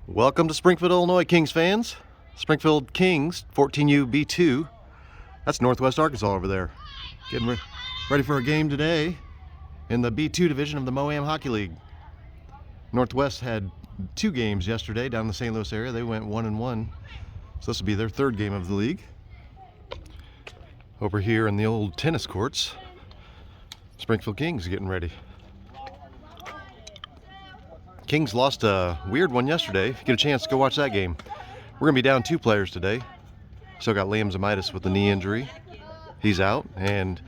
Welcome to Springfield, Illinois, Kings fans. Springfield Kings, 14U B2. That's Northwest Arkansas over there. Getting ready for a game today in the B2 division of the Moam Hockey League. Northwest had 2 games yesterday down in the St. Louis area. They went 1-1. So this will be their 3rd game of the league. Over here in the old tennis courts, Springfield Kings getting ready. Kings lost a weird one yesterday. If you get a chance, go watch that game. We're going to be down 2 players today. Still got Liam Zamitis with the knee injury. He's out. And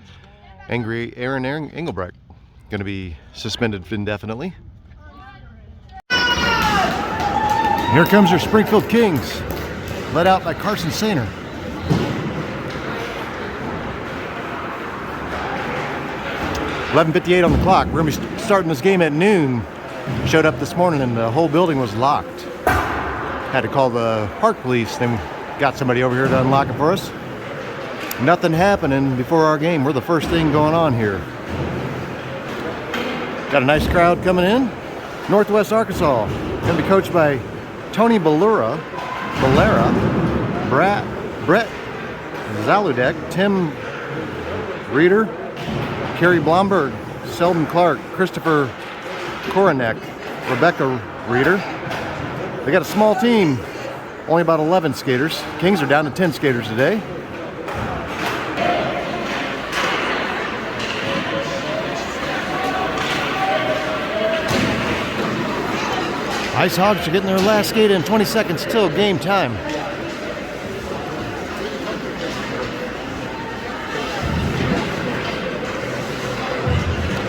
angry Aaron Engelbrecht going to be suspended indefinitely. Here comes your Springfield Kings, led out by Carson Sainer. .11:58 on the clock. We're going to be starting this game at noon. Showed up this morning and the whole building was locked. Had to call the park police, then got somebody over here to unlock it for us. Nothing happening before our game. We're the first thing going on here. Got a nice crowd coming in. Northwest Arkansas. Going to be coached by Tony Valera, Brett Zaludek, Tim Reeder, Kerry Blomberg, Selden Clark, Christopher Koronek, Rebecca Reeder. They got a small team, only about 11 skaters. Kings are down to 10 skaters today. Ice Hogs are getting their last skate in, 20 seconds till game time.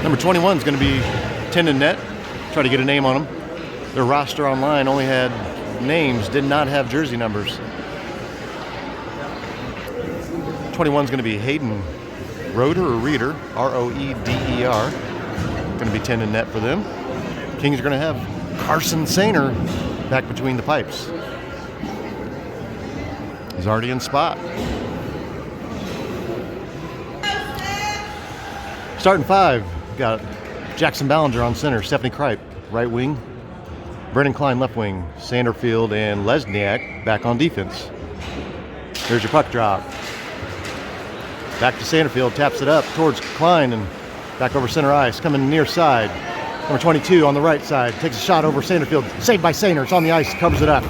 Number 21 is going to be tendon net. Try to get a name on them. Their roster online only had names, did not have jersey numbers. 21 is going to be Hayden Roeder or Reeder, R-O-E-D-E-R. Going to be tendon net for them. Kings are going to have Carson Sainer back between the pipes. He's already in spot. Starting 5, got Jackson Ballinger on center, Stephanie Kripe, right wing, Brennan Klein left wing, Sanderfield and Lesniak back on defense. Here's your puck drop. Back to Sanderfield, taps it up towards Klein and back over center ice, coming near side. Number 22 on the right side, takes a shot over Sanderfield, saved by Sainer, it's on the ice, covers it up.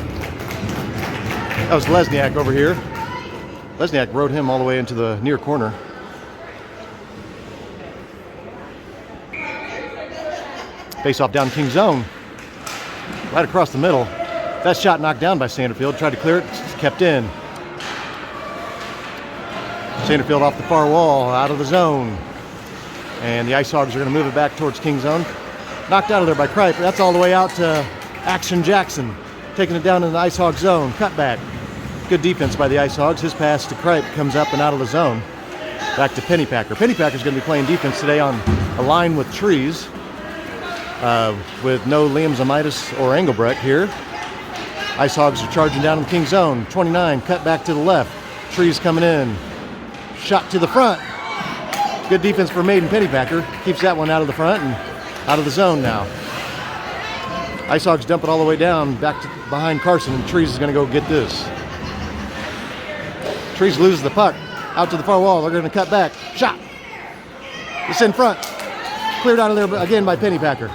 That was Lesniak over here. Lesniak rode him all the way into the near corner. Face-off down King's zone, right across the middle. That shot knocked down by Sanderfield. Tried to clear it, kept in. Sanderfield off the far wall, out of the zone. And the Ice Hogs are going to move it back towards King's zone. Knocked out of there by Kripe. That's all the way out to Action Jackson. Taking it down in the Ice Hog zone. Cut back. Good defense by the Ice Hogs. His pass to Kripe comes up and out of the zone. Back to Pennypacker. Pennypacker's going to be playing defense today on a line with Trees. With no Liam Zamitis or Engelbrecht here. Ice Hogs are charging down in the King's zone. 29, cut back to the left. Trees coming in. Shot to the front. Good defense for Maiden Pennypacker. Keeps that one out of the front and out of the zone now. Ice Hogs dump it all the way down, back to behind Carson, and Trees is going to go get this. Trees loses the puck. Out to the far wall. They're going to cut back. Shot. It's in front. Cleared out of there again by Pennypacker.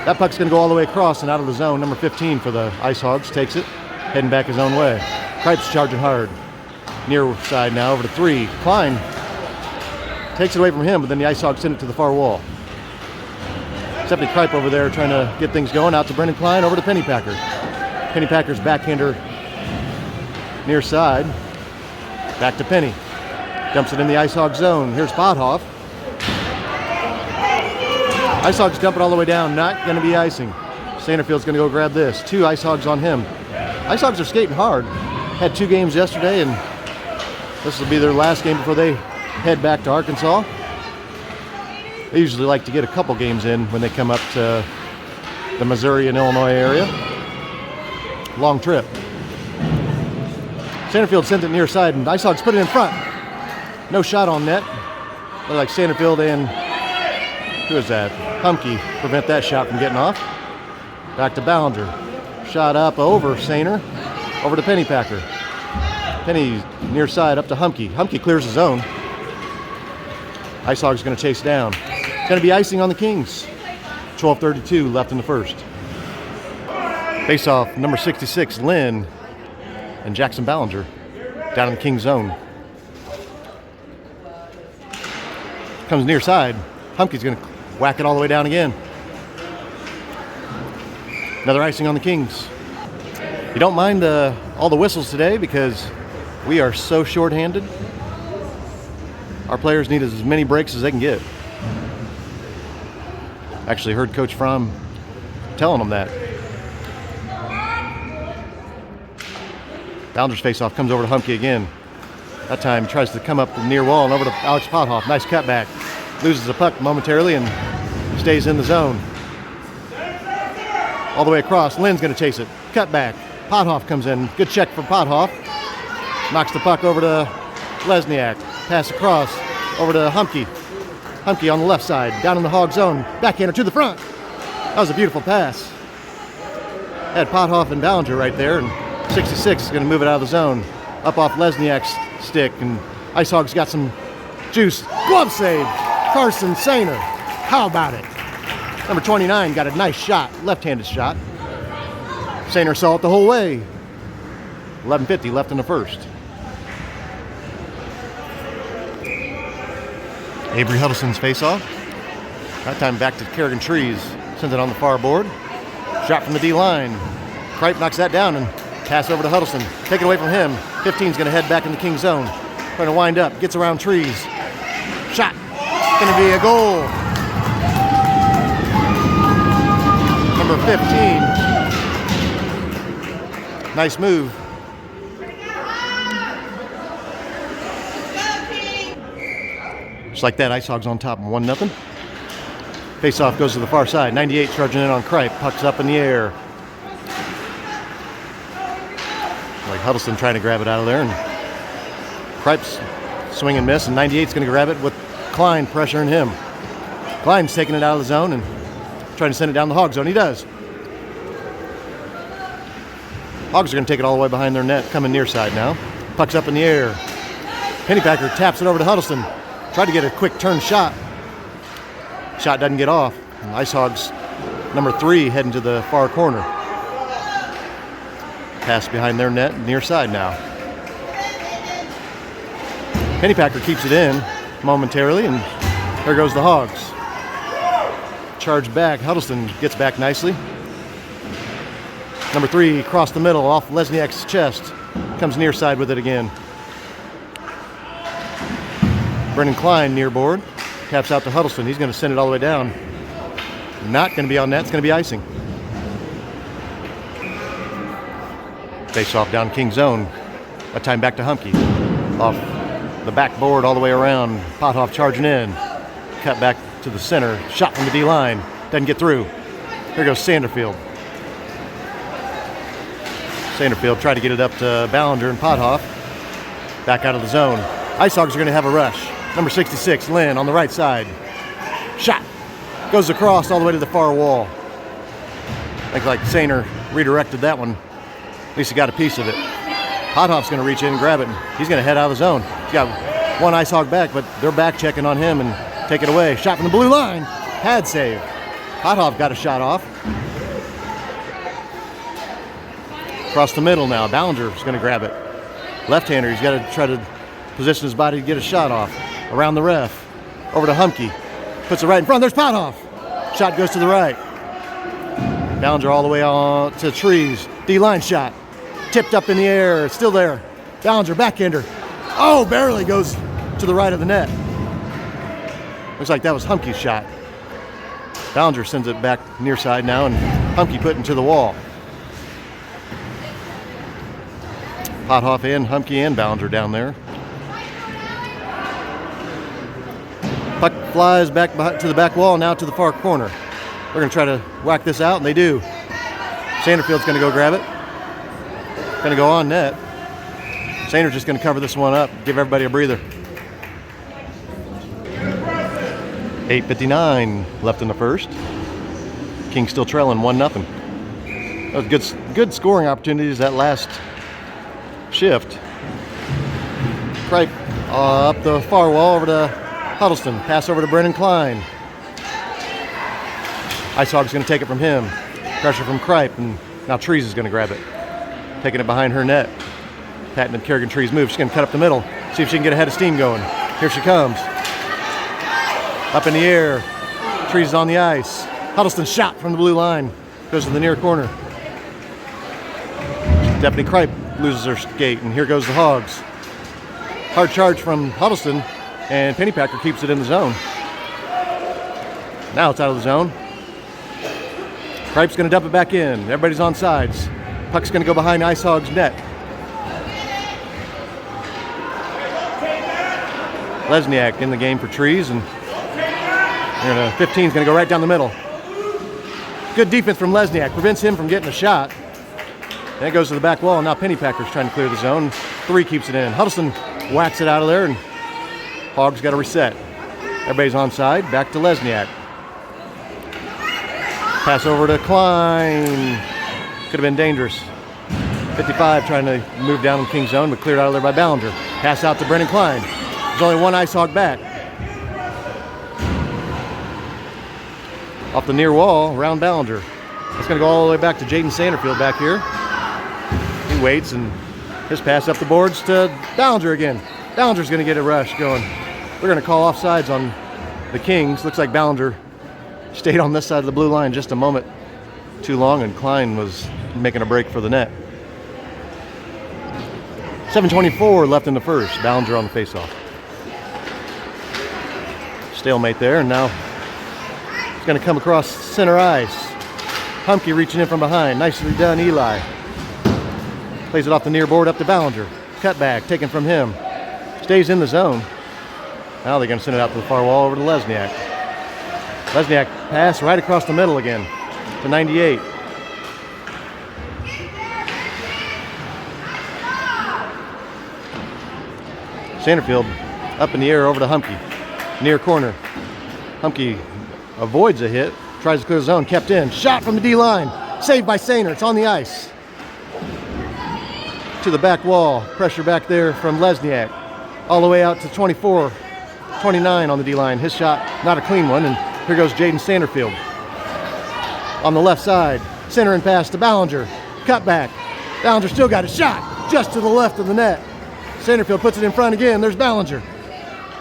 That puck's going to go all the way across and out of the zone. Number 15 for the Ice Hogs takes it, heading back his own way. Kripe's charging hard. Near side now, over to 3. Klein takes it away from him, but then the Ice Hogs send it to the far wall. Stephanie Kripe over there trying to get things going. Out to Brendan Klein, over to Pennypacker. Pennypacker's backhander near side. Back to Penny. Dumps it in the Ice Hog zone. Here's Podhoff. Ice Hogs dump it all the way down. Not going to be icing. Sanderfield's going to go grab this. 2 Ice Hogs on him. Ice Hogs are skating hard. Had 2 games yesterday, and this will be their last game before they head back to Arkansas. They usually like to get a couple games in when they come up to the Missouri and Illinois area. Long trip. Sanderfield sent it near side, and Ice Hogs put it in front. No shot on net. Looked like Sanderfield and Who is that? Humke. Prevent that shot from getting off. Back to Ballinger. Shot up over Sainer. Over to Pennypacker. Penny near side up to Humke. Humke clears his zone. Ice Hogs going to chase down. It's going to be icing on the Kings. 12:32 left in the first. Face off number 66, Lynn, and Jackson Ballinger down in the Kings zone. Comes near side. Humke's going to whack it all the way down again. Another icing on the Kings. You don't mind all the whistles today because we are so short-handed. Our players need as many breaks as they can get. Actually heard Coach Fromm telling them that. Ballinger's face-off comes over to Humke again. That time tries to come up the near wall and over to Alex Pothoff. Nice cutback. Loses the puck momentarily and stays in the zone. All the way across. Lynn's going to chase it. Cutback. Pothoff comes in. Good check from Pothoff. Knocks the puck over to Lesniak. Pass across over to Humke. Humke on the left side. Down in the Hog zone. Backhander to the front. That was a beautiful pass. Had Pothoff and Ballinger right there. And 66 is going to move it out of the zone. Up off Lesniak's stick. And Ice Hogs got some juice. Glove save. Carson Sainer. How about it? Number 29 got a nice shot. Left-handed shot. Sainer saw it the whole way. 11:50 left in the first. Avery Huddleston's face-off. That time back to Kerrigan Trees. Sends it on the far board. Shot from the D-line. Kripe knocks that down and pass over to Huddleston. Take it away from him. 15's going to head back in the King zone. Trying to wind up. Gets around Trees. Shot. Going to be a goal. Number 15. Nice move. Just like that, Ice Hogs on top, 1-0. Face-off goes to the far side. 98 charging in on Kripe. Puck's up in the air. Like Huddleston trying to grab it out of there. And Kripe's swing and miss, and 98's going to grab it with Klein pressuring him. Klein's taking it out of the zone and trying to send it down the Hog zone. He does. Hogs are going to take it all the way behind their net, coming near side now. Puck's up in the air. Pennypacker taps it over to Huddleston. Tried to get a quick turn shot. Shot doesn't get off. And Ice Hogs, number 3, heading to the far corner. Pass behind their net, near side now. Pennypacker keeps it in momentarily, and there goes the Hogs. Charge back. Huddleston gets back nicely. Number 3 across the middle off Lesniak's chest. Comes near side with it again. Brendan Klein near board. Taps out to Huddleston. He's going to send it all the way down. Not going to be on net. It's going to be icing. Face off down King zone. That time back to Humke. Off the backboard all the way around. Pothoff charging in. Cut back to the center. Shot from the D-line. Doesn't get through. Here goes Sanderfield. Sanderfield tried to get it up to Ballinger and Pothoff. Back out of the zone. Ice Hogs are going to have a rush. Number 66, Lynn, on the right side. Shot. Goes across all the way to the far wall. Looks like Sainer redirected that one. At least he got a piece of it. Pothoff's going to reach in and grab it. And he's going to head out of the zone. He's got one Ice Hog back, but they're back checking on him and take it away. Shot from the blue line. Pad save. Pothoff got a shot off. Across the middle now. Ballinger's going to grab it. Left-hander. He's got to try to position his body to get a shot off. Around the ref. Over to Humke. Puts it right in front. There's Pothoff. Shot goes to the right. Ballinger all the way on to Trees. D-line shot. Tipped up in the air. It's still there. Ballinger, backhander. Oh, barely goes to the right of the net. Looks like that was Humke's shot. Ballinger sends it back near side now, and Humke put it to the wall. Pothoff and Humke and Ballinger down there. Puck flies back to the back wall, now to the far corner. They're going to try to whack this out, and they do. Sanderfield's going to go grab it. Going to go on net. Sainer's just going to cover this one up, give everybody a breather. 8:59 left in the first. Kings still trailing 1-0. That was good scoring opportunities that last shift. Kripe up the far wall over to Huddleston. Pass over to Brennan Klein. Ice Hogs going to take it from him. Pressure from Kripe, and now Trees is going to grab it. Taking it behind her net. Patton and Kerrigan Trees move. She's going to cut up the middle. See if she can get a head of steam going. Here she comes. Up in the air. Trees is on the ice. Huddleston shot from the blue line. Goes to the near corner. Stephanie Kripe loses her skate, and here goes the Hogs. Hard charge from Huddleston, and Pennypacker keeps it in the zone. Now it's out of the zone. Kripe's going to dump it back in. Everybody's on sides. Puck's going to go behind Ice Hogs' net. Lesniak in the game for Trees, and 15 is going to go right down the middle. Good defense from Lesniak. Prevents him from getting a shot. Then it goes to the back wall, and now Pennypacker's trying to clear the zone. 3 keeps it in. Huddleston whacks it out of there, and Hogs got to reset. Everybody's onside. Back to Lesniak. Pass over to Klein. Could have been dangerous. 55 trying to move down in King's zone, but cleared out of there by Ballinger. Pass out to Brennan Klein. There's only one Ice Hog back. Off the near wall, around Ballinger. It's going to go all the way back to Jaden Sanderfield back here. He waits, and his pass up the boards to Ballinger again. Ballinger's going to get a rush going. We're going to call offsides on the Kings. Looks like Ballinger stayed on this side of the blue line just a moment too long, and Klein was making a break for the net. 7:24 left in the first. Ballinger on the faceoff. Stalemate there, and now it's going to come across center ice. Humke reaching in from behind. Nicely done, Eli. Plays it off the near board up to Ballinger. Cutback taken from him. Stays in the zone. Now they're going to send it out to the far wall over to Lesniak. Lesniak pass right across the middle again to 98. Sanderfield up in the air over to Humke. Near corner. Humke avoids a hit. Tries to clear the zone. Kept in. Shot from the D line. Saved by Sainer. It's on the ice. To the back wall. Pressure back there from Lesniak. All the way out to 24. 29 on the D line. His shot, not a clean one. And here goes Jaden Sanderfield. On the left side. Center and pass to Ballinger. Cut back. Ballinger still got a shot. Just to the left of the net. Sanderfield puts it in front again. There's Ballinger.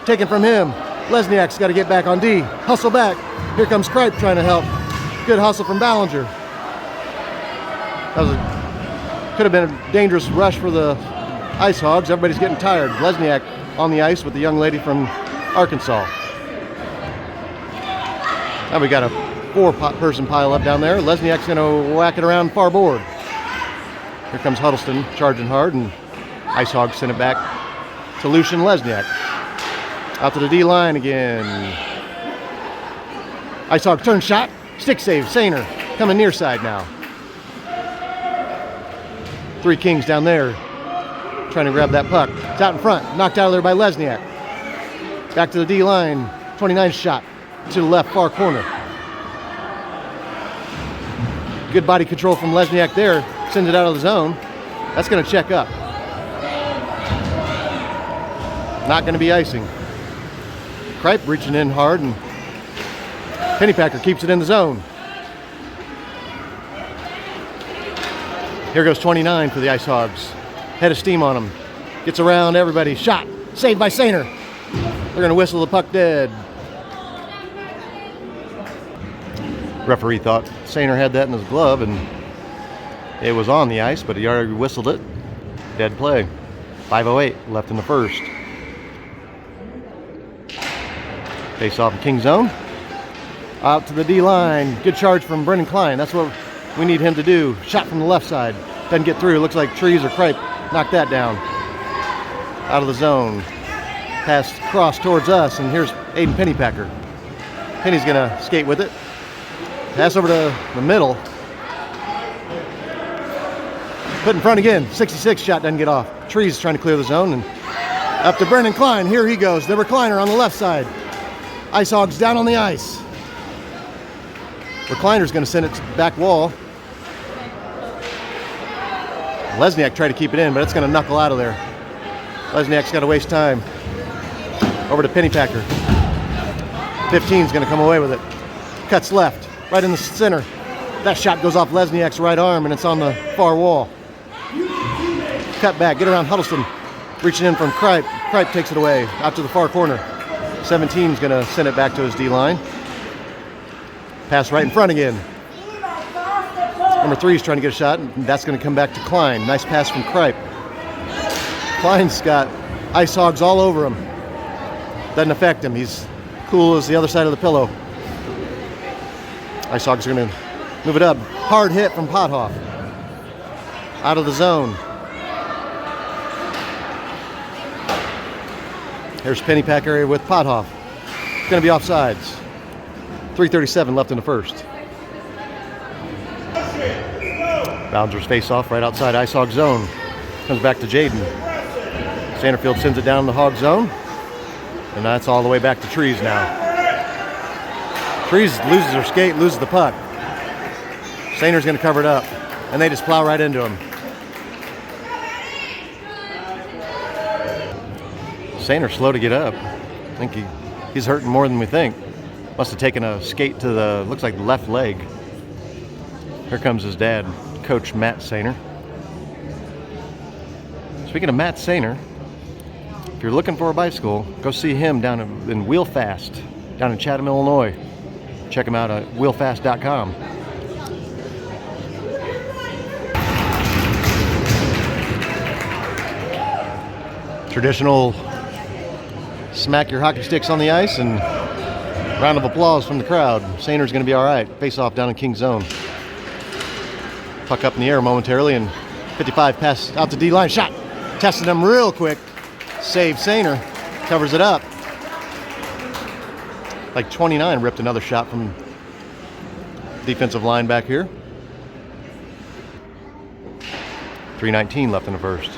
Taken from him. Lesniak's got to get back on D. Hustle back. Here comes Kripe trying to help. Good hustle from Ballinger. That could have been a dangerous rush for the Ice Hogs. Everybody's getting tired. Lesniak on the ice with the young lady from Arkansas. Now we got a 4-person pile up down there. Lesniak's going to whack it around far board. Here comes Huddleston charging hard, and Ice Hogs send it back to Lucian Lesniak. Out to the D line again. Ice Hog turn shot. Stick save. Sainer coming near side now. 3 Kings down there trying to grab that puck. It's out in front. Knocked out of there by Lesniak. Back to the D line. 29 shot to the left far corner. Good body control from Lesniak there. Sends it out of the zone. That's going to check up. Not going to be icing. Kripe reaching in hard, and Pennypacker keeps it in the zone. Here goes 29 for the Ice Hogs. Head of steam on him. Gets around everybody. Shot. Saved by Sainer. They're going to whistle the puck dead. Referee thought Sainer had that in his glove, and it was on the ice, but he already whistled it. Dead play. 5:08 left in the first. Face off in King's zone. Out to the D line. Good charge from Brennan Klein. That's what we need him to do. Shot from the left side. Doesn't get through. Looks like Trees or Kripe knocked that down. Out of the zone. Pass cross towards us, and here's Aiden Pennypacker. Penny's going to skate with it. Pass over to the middle. Put in front again. 66 shot doesn't get off. Trees trying to clear the zone, and up to Brennan Klein. Here he goes. The recliner on the left side. Ice Hogs down on the ice. Recliner's going to send it to the back wall. Lesniak tried to keep it in, but it's going to knuckle out of there. Lesniak's got to waste time. Over to Pennypacker. 15's going to come away with it. Cuts left, right in the center. That shot goes off Lesniak's right arm, and it's on the far wall. Cut back, get around Huddleston. Reaching in from Kripe. Kripe takes it away, out to the far corner. 17's going to send it back to his D-line. Pass right in front again. Number 3's trying to get a shot, and that's going to come back to Klein. Nice pass from Kripe. Klein's got Ice Hogs all over him. Doesn't affect him. He's cool as the other side of the pillow. Ice Hogs are going to move it up. Hard hit from Pothoff. Out of the zone. Here's Pennypacker with Pothoff. It's going to be offsides. 3:37 left in the first. Bouncer's face-off right outside Ice Hog zone. Comes back to Jaden. Sanderfield sends it down the Hog zone. And that's all the way back to Trees now. Trees loses her skate, loses the puck. Saner's going to cover it up. And they just plow right into him. Saner's slow to get up. I think he's hurting more than we think. Must have taken a skate to the, looks like the left leg. Here comes his dad, Coach Matt Saner. Speaking of Matt Saner, if you're looking for a bicycle, go see him down in Wheel Fast, down in Chatham, Illinois. Check him out at wheelfast.com. Traditional smack your hockey sticks on the ice and round of applause from the crowd. Saner's going to be all right. Face off down in King's zone. Puck up in the air momentarily, and 55 pass out to D-line. Shot. Tested him real quick. Save Saner. Covers it up. Like 29 ripped another shot from defensive line back here. 3:19 left in the first.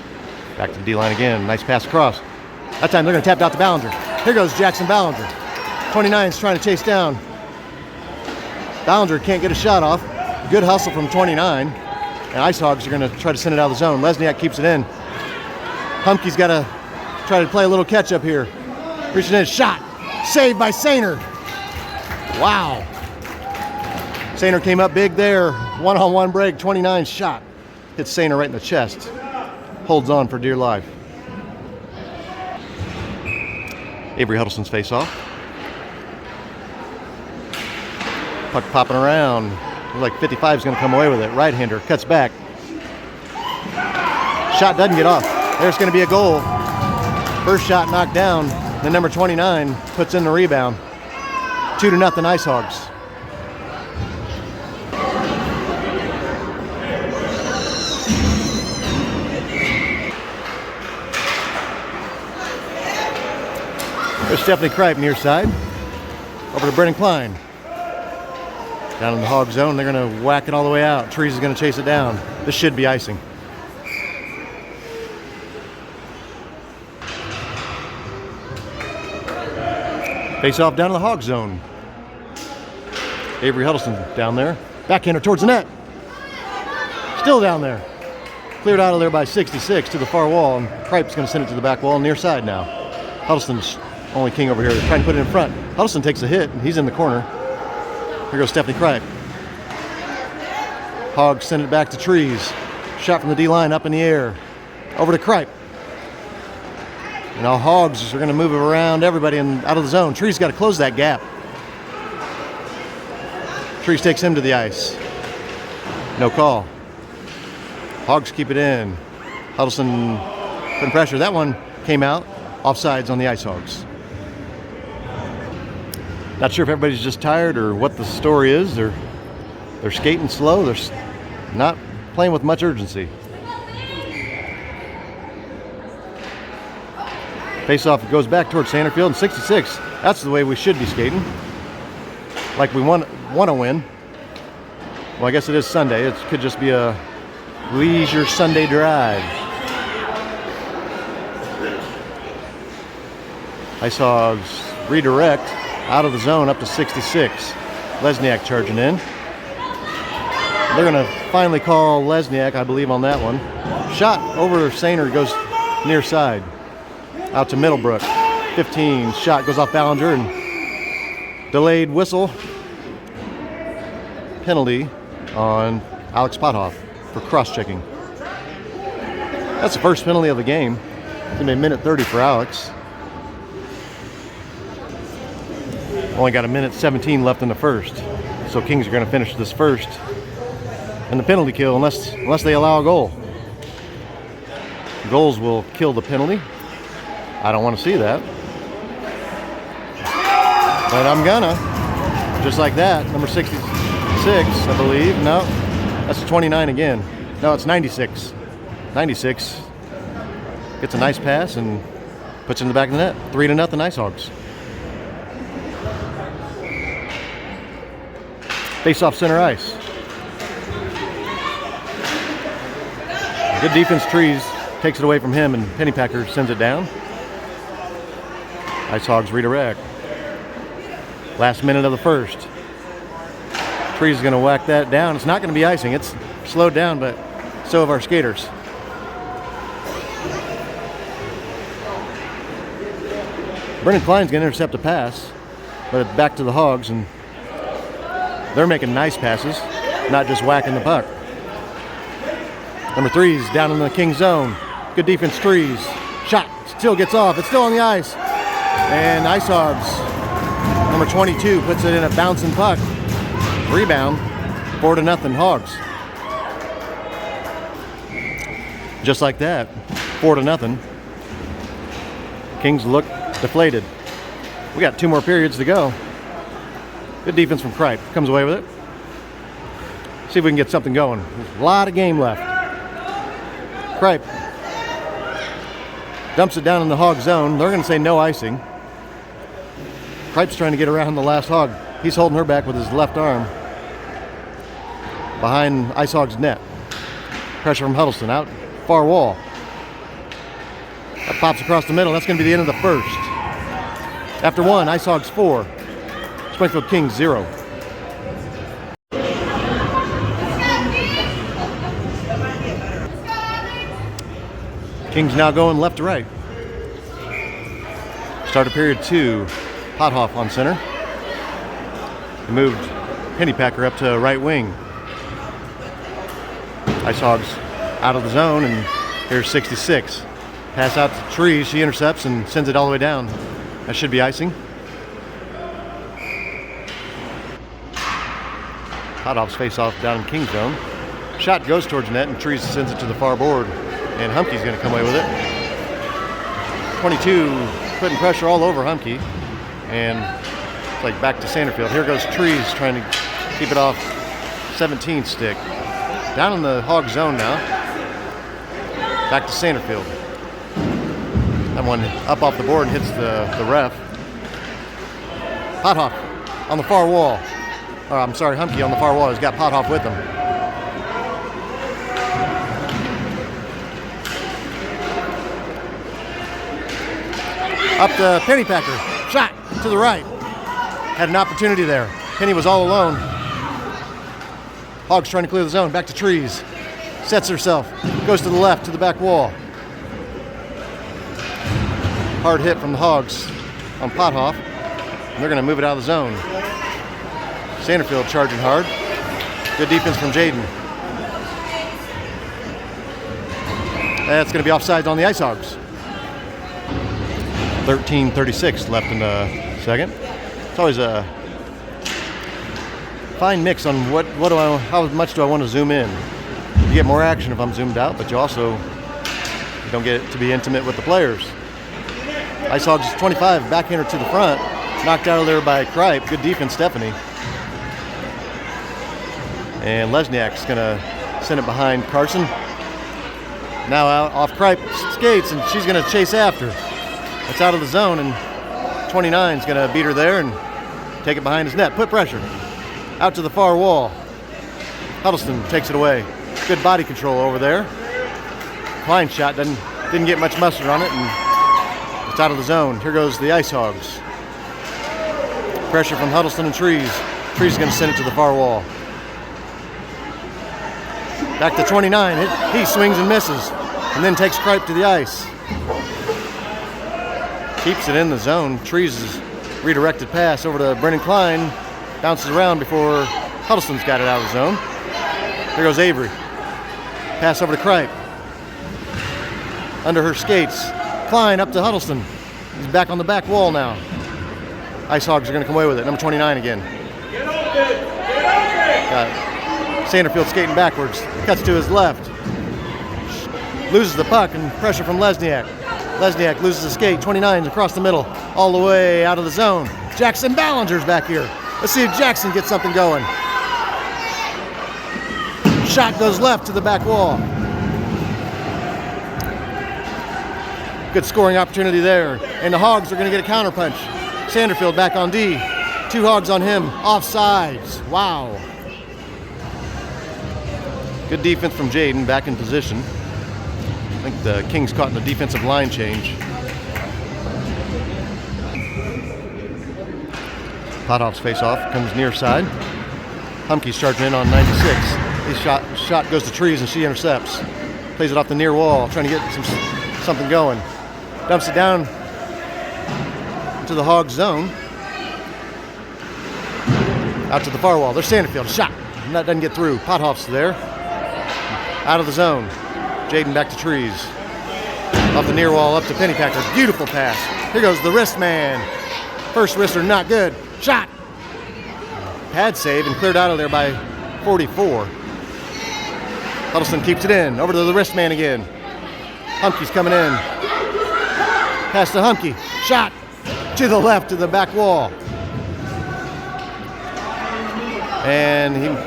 Back to the D-line again. Nice pass across. That time they're going to tap it out to Ballinger. Here goes Jackson Ballinger. 29's trying to chase down. Ballinger can't get a shot off. Good hustle from 29. And Ice Hogs are going to try to send it out of the zone. Lesniak keeps it in. Humke's got to try to play a little catch up here. Reaching in, shot. Saved by Saner. Wow. Saner came up big there. One-on-one break. 29's shot. Hits Saner right in the chest. Holds on for dear life. Avery Huddleston's face off. Puck popping around. Looks like 55 is going to come away with it. Right-hander cuts back. Shot doesn't get off. There's going to be a goal. First shot knocked down. Then number 29 puts in the rebound. 2-0 Ice Hogs. There's Stephanie Kripe near side. Over to Brennan Klein. Down in the Hog zone, they're going to whack it all the way out. Trees is going to chase it down. This should be icing. Face off down in the Hog zone. Avery Huddleston down there. Backhander towards the net. Still down there. Cleared out of there by 66 to the far wall, and Kripe's going to send it to the back wall near side now. Huddleston's only king over here. They're trying to put it in front. Huddleston takes a hit, and he's in the corner. Here goes Stephanie Kripe. Hogs send it back to Trees. Shot from the D-line up in the air. Over to Kripe. And now Hogs are going to move it around everybody and out of the zone. Trees got to close that gap. Trees takes him to the ice. No call. Hogs keep it in. Huddleston putting pressure. That one came out. Offsides on the Ice Hogs. Not sure if everybody's just tired or what the story is. They're skating slow. They're not playing with much urgency. Face-off goes back towards Sanderfield, and 66. That's the way we should be skating. Like we want to win. Well, I guess it is Sunday. It could just be a leisure Sunday drive. Ice Hogs redirect. out of the zone up to 66. Lesniak charging in. They're going to finally call Lesniak, I believe, on that one. Shot over Sainer, goes near side. Out to Middlebrook. 15. Shot goes off Ballinger and delayed whistle. Penalty on Alex Pothoff for cross-checking. That's the first penalty of the game. It's going to be a minute 30 for Alex. Only got a minute 17 left in the first. So Kings are going to finish this first in the penalty kill unless they allow a goal. Goals will kill the penalty. I don't want to see that. But I'm gonna. Just like that. Number 66, I believe. No, that's 29 again. No, it's 96. 96 gets a nice pass and puts it in the back of the net. 3-0 Ice Hogs. Face off center ice. Good defense, Trees takes it away from him and Pennypacker sends it down. Ice Hogs redirect. Last minute of the first. Trees is going to whack that down. It's not going to be icing. It's slowed down, but so have our skaters. Brennan Klein's going to intercept a pass, but back to the Hogs, and they're making nice passes, not just whacking the puck. Number 3's down in the King zone. Good defense, Trees. Shot, still gets off. It's still on the ice. And Ice Hogs, number 22, puts it in a bouncing puck. Rebound, 4-0 Hogs. Just like that, 4-0. Kings look deflated. We got 2 more periods to go. Good defense from Kripe. Comes away with it. See if we can get something going. There's a lot of game left. Kripe dumps it down in the Hog zone. They're going to say no icing. Kripe's trying to get around the last Hog. He's holding her back with his left arm behind Ice Hog's net. Pressure from Huddleston out far wall. That pops across the middle. That's going to be the end of the first. After 1, Ice Hogs 4. Springfield Kings 0. Kings now going left to right. Start of period 2. Pothoff on center. He moved Pennypacker up to right wing. Ice Hogs out of the zone, and here's 66. Pass out to Trees. She intercepts and sends it all the way down. That should be icing. Pothoff's face off down in King zone. Shot goes towards net, and Trees sends it to the far board. And Humke's going to come away with it. 22 putting pressure all over Humke. And it's like back to Sanderfield. Here goes Trees trying to keep it off 17 stick. Down in the Hog zone now. Back to Sanderfield. That one up off the board and hits the ref. Pothoff on the far wall. Or I'm sorry, Humke on the far wall. He's got Pothoff with him. Up to Pennypacker. Shot to the right. Had an opportunity there. Penny was all alone. Hogs trying to clear the zone. Back to Trees. Sets herself. Goes to the left, to the back wall. Hard hit from the Hogs on Pothoff. And they're going to move it out of the zone. Sanderfield charging hard. Good defense from Jaden. That's going to be offsides on the Ice Hogs. 13:36 left in the second. It's always a fine mix on how much do I want to zoom in. You get more action if I'm zoomed out, but you don't get to be intimate with the players. Ice Hogs 25, backhander to the front. Knocked out of there by Kripe. Good defense, Stephanie. And Lesniak's going to send it behind Carson. Now out off Kripe skates, and she's going to chase after. It's out of the zone, and 29's going to beat her there and take it behind his net. Put pressure. Out to the far wall. Huddleston takes it away. Good body control over there. Klein's shot didn't get much mustard on it, and it's out of the zone. Here goes the Ice Hogs. Pressure from Huddleston and Trees. Trees is going to send it to the far wall. Back to 29. He swings and misses, and then takes Kripe to the ice. Keeps it in the zone. Trees' redirected pass over to Brennan Klein. Bounces around before Huddleston's got it out of the zone. Here goes Avery. Pass over to Kripe. Under her skates. Klein up to Huddleston. He's back on the back wall now. Ice Hogs are going to come away with it. Number 29 again. Got Sanderfield skating backwards. Cuts to his left. Loses the puck and pressure from Lesniak. Lesniak loses the skate. 29's across the middle. All the way out of the zone. Jackson Ballinger's back here. Let's see if Jackson gets something going. Shot goes left to the back wall. Good scoring opportunity there. And the Hogs are going to get a counterpunch. Sanderfield back on D. 2 Hogs on him. Offsides. Wow. Good defense from Jaden, back in position. I think the Kings caught in the defensive line change. Pothoff's face-off comes near side. Humke's charging in on 96. His shot goes to Trees and she intercepts. Plays it off the near wall, trying to get something going. Dumps it down to the Hog zone. Out to the far wall. There's Sanderfield. Shot. And that doesn't get through. Pothoff's there. Out of the zone. Jaden back to Trees. Off the near wall up to Pennypacker. Beautiful pass. Here goes the wrist man. First wrister not good. Shot. Pad save and cleared out of there by 44. Huddleston keeps it in. Over to the wrist man again. Humke's coming in. Pass to Humke. Shot. To the left to the back wall. And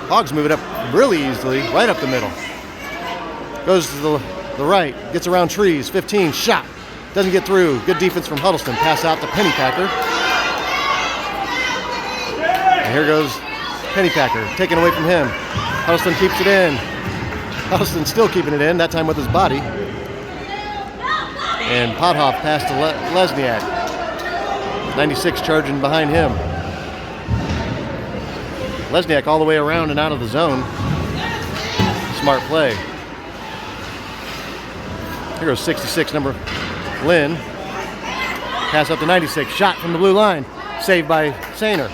Hogs move it up really easily, right up the middle. Goes to the right, gets around Trees, 15, shot. Doesn't get through. Good defense from Huddleston. Pass out to Pennypacker. And here goes Pennypacker, taken away from him. Huddleston keeps it in. Huddleston still keeping it in, that time with his body. And Pothoff pass to Lesniak. 96 charging behind him. Lesniak all the way around and out of the zone. Smart play. Here goes 66, number Lynn. Pass up to 96. Shot from the blue line. Saved by Sainer.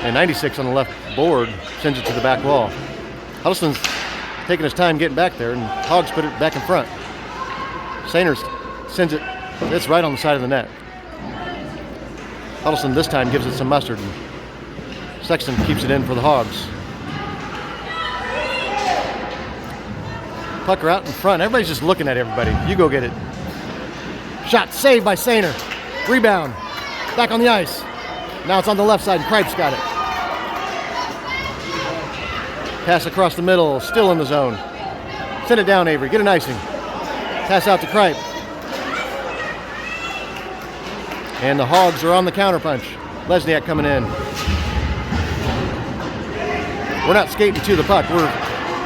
And 96 on the left board sends it to the back wall. Huddleston's taking his time getting back there, and Hogs put it back in front. Sainer sends it. It's right on the side of the net. Huddleston this time gives it some mustard. And Sexton keeps it in for the Hogs. Pucker out in front. Everybody's just looking at everybody. You go get it. Shot saved by Sainer. Rebound. Back on the ice. Now it's on the left side and Kripe's got it. Pass across the middle. Still in the zone. Send it down, Avery. Get an icing. Pass out to Kripe. And the Hogs are on the counterpunch. Lesniak coming in. We're not skating to the puck.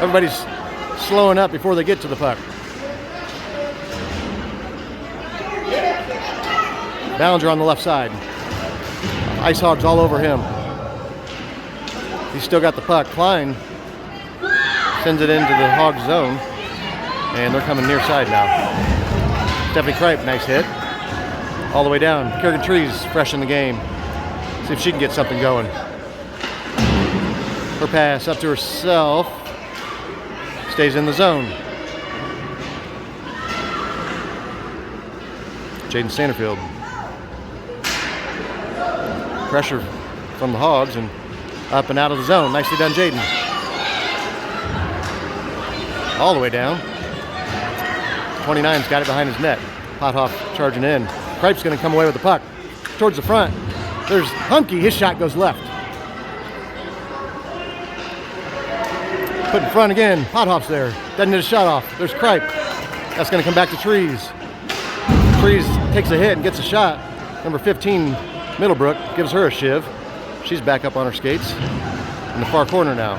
Everybody's slowing up before they get to the puck. Ballinger on the left side. Ice Hogs all over him. He's still got the puck. Klein sends it into the Hog zone. And they're coming near side now. Stephanie Kripe, nice hit. All the way down. Kerrigan Trees fresh in the game. See if she can get something going. Her pass up to herself. Stays in the zone. Jaden Sanderfield. Pressure from the Hogs and up and out of the zone. Nicely done, Jaden. All the way down. 29's got it behind his net. Pothoff charging in. Kripe's going to come away with the puck. Towards the front. There's Humke. His shot goes left. Put in front again. Pothoff's there. Doesn't get a shot off. There's Kripe. That's going to come back to Trees. Trees takes a hit and gets a shot. Number 15, Middlebrook, gives her a shiv. She's back up on her skates. In the far corner now.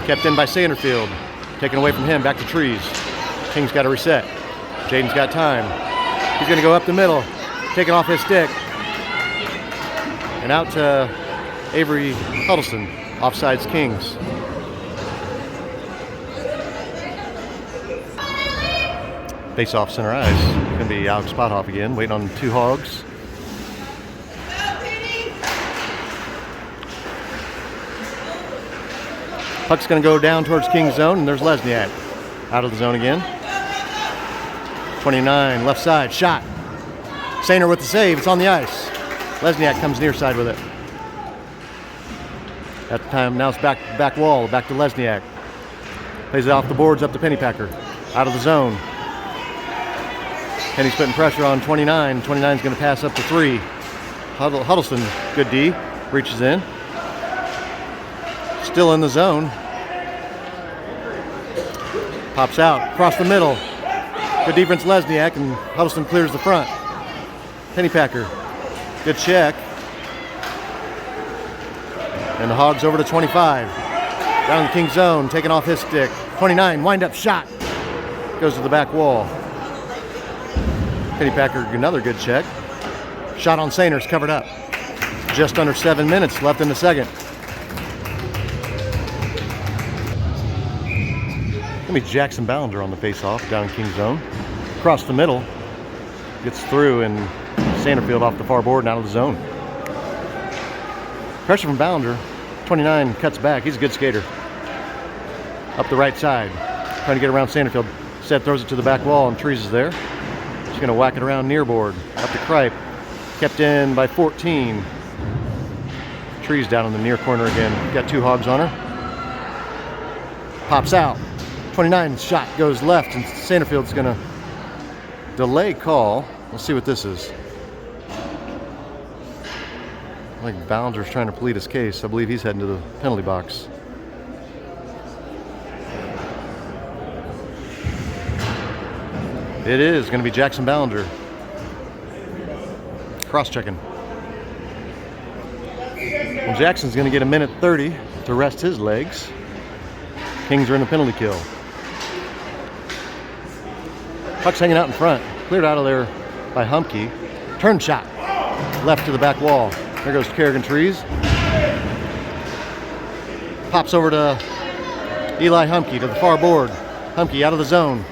Kept in by Sanderfield. Taken away from him. Back to Trees. King's got to reset. Jaden's got time. He's going to go up the middle, taking off his stick. And out to Avery Huddleston, offsides Kings. Face off center ice. Going to be Alex Spothoff again, waiting on 2 Hogs. Puck's going to go down towards King's zone, and there's Lesniak out of the zone again. 29, left side, shot. Sainer with the save, it's on the ice. Lesniak comes near side with it. At the time, now it's back wall, back to Lesniak. Plays it off the boards up to Pennypacker. Out of the zone. Penny's putting pressure on 29. 29's going to pass up to 3. Huddleston, good D, reaches in. Still in the zone. Pops out, across the middle. Good defense, Lesniak, and Huddleston clears the front. Pennypacker, good check. And the Hogs over to 25. Down in the King's zone, taking off his stick. 29, wind up shot. Goes to the back wall. Pennypacker, another good check. Shot on Sainer's covered up. Just under 7 minutes left in the second. Gonna be Jackson Ballinger on the face-off down in King's zone. Across the middle. Gets through and Sanderfield off the far board and out of the zone. Pressure from Ballinger. 29 cuts back. He's a good skater. Up the right side. Trying to get around Sanderfield. Seth throws it to the back wall and Trees is there. She's going to whack it around near board. Up to Kripe. Kept in by 14. Trees down in the near corner again. Got 2 Hogs on her. Pops out. 29 shot goes left and Sanderfield's going to delay call. Let's see what this is. I think Ballinger's trying to plead his case. I believe he's heading to the penalty box. It is going to be Jackson Ballinger. Cross-checking. Well, Jackson's going to get a minute 30 to rest his legs. Kings are in the penalty kill. Puck's hanging out in front. Cleared out of there by Humke. Turn shot. Left to the back wall. There goes Kerrigan Trees. Pops over to Eli Humke to the far board. Humke out of the zone.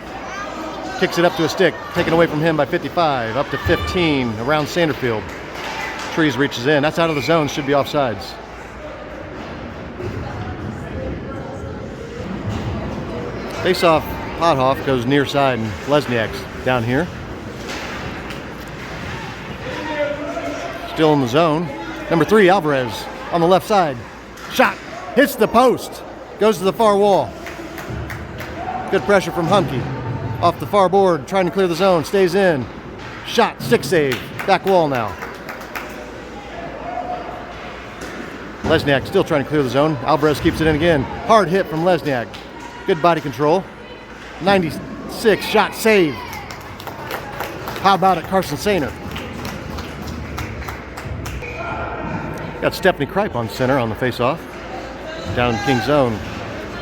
Kicks it up to a stick. Taken away from him by 55. Up to 15 around Sanderfield. Trees reaches in. That's out of the zone. Should be offsides. Face off. Pothoff goes near side and Lesniak's down here. Still in the zone. Number 3, Alvarez on the left side. Shot. Hits the post. Goes to the far wall. Good pressure from Humke. Off the far board, trying to clear the zone. Stays in. Shot. Stick save. Back wall now. Lesniak still trying to clear the zone. Alvarez keeps it in again. Hard hit from Lesniak. Good body control. 96 shot save. How about it, Carson Sainer? Got Stephanie Kripe on center on the face-off. Down in King's zone.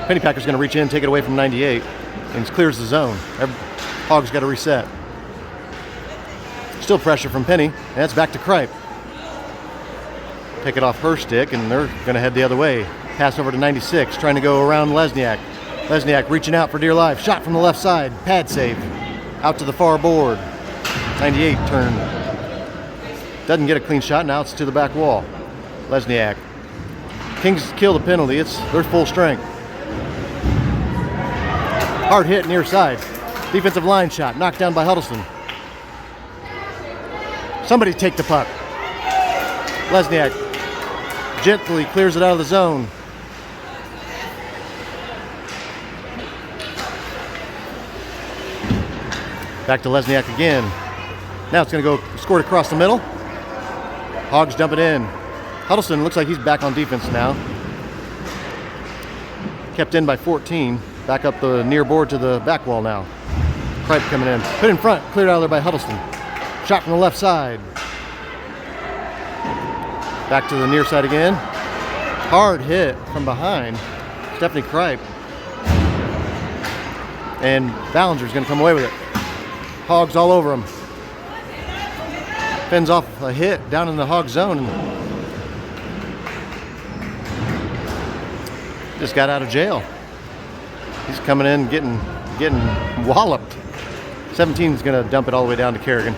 Pennypacker's going to reach in, take it away from 98, and clears the zone. Hogs got to reset. Still pressure from Penny, and that's back to Kripe. Take it off her stick, and they're going to head the other way. Pass over to 96, trying to go around Lesniak. Lesniak reaching out for dear life. Shot from the left side. Pad save. Out to the far board. 98 turn. Doesn't get a clean shot. Now it's to the back wall. Lesniak. Kings kill the penalty. They're full strength. Hard hit near side. Defensive line shot. Knocked down by Huddleston. Somebody take the puck. Lesniak gently clears it out of the zone. Back to Lesniak again. Now it's going to go scored across the middle. Hogs dump it in. Huddleston looks like he's back on defense now. Kept in by 14. Back up the near board to the back wall now. Kripe coming in. Put in front. Cleared out of there by Huddleston. Shot from the left side. Back to the near side again. Hard hit from behind. Stephanie Kripe. And Ballinger's going to come away with it. Hogs all over him. Fends off a hit down in the hog zone. And just got out of jail. He's coming in getting walloped. 17 is going to dump it all the way down to Kerrigan.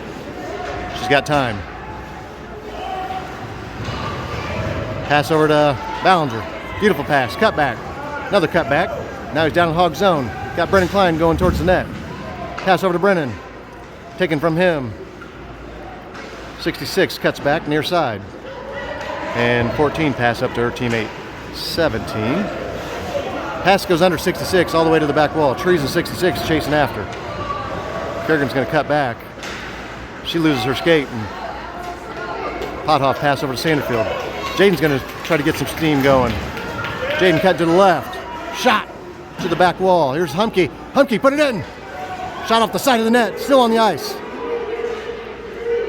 She's got time. Pass over to Ballinger. Beautiful pass. Cut back. Another cut back. Now he's down in the hog zone. Got Brennan Klein going towards the net. Pass over to Brennan. Taken from him. 66 cuts back near side. And 14 pass up to her teammate. 17. Pass goes under 66 all the way to the back wall. Trees and 66 chasing after. Kerrigan's going to cut back. She loses her skate. And Pothoff pass over to Sanderfield. Jaden's going to try to get some steam going. Jaden cut to the left. Shot to the back wall. Here's Humke. Humke, put it in. Shot off the side of the net. Still on the ice.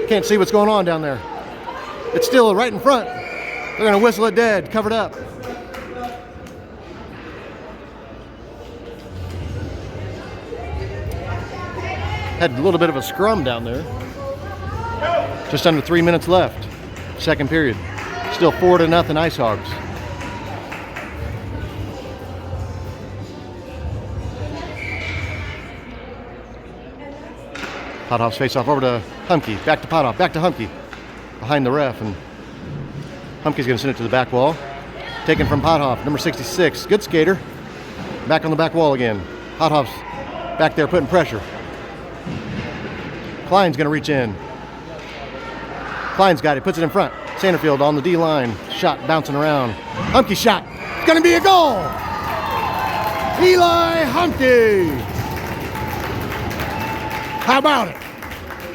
Can't see what's going on down there. It's still right in front. They're going to whistle it dead. Covered up. Had a little bit of a scrum down there. Just under 3 minutes left. Second period. Still 4-0 Ice Hogs. Pothoff's face off over to Humke. Back to Pothoff. Back to Humke. Behind the ref. And Humke's going to send it to the back wall. Taken from Pothoff. Number 66. Good skater. Back on the back wall again. Pothoff's back there putting pressure. Klein's going to reach in. Klein's got it. Puts it in front. Sanderfield on the D line. Shot bouncing around. Humke shot. It's going to be a goal. Eli Humke. How about it?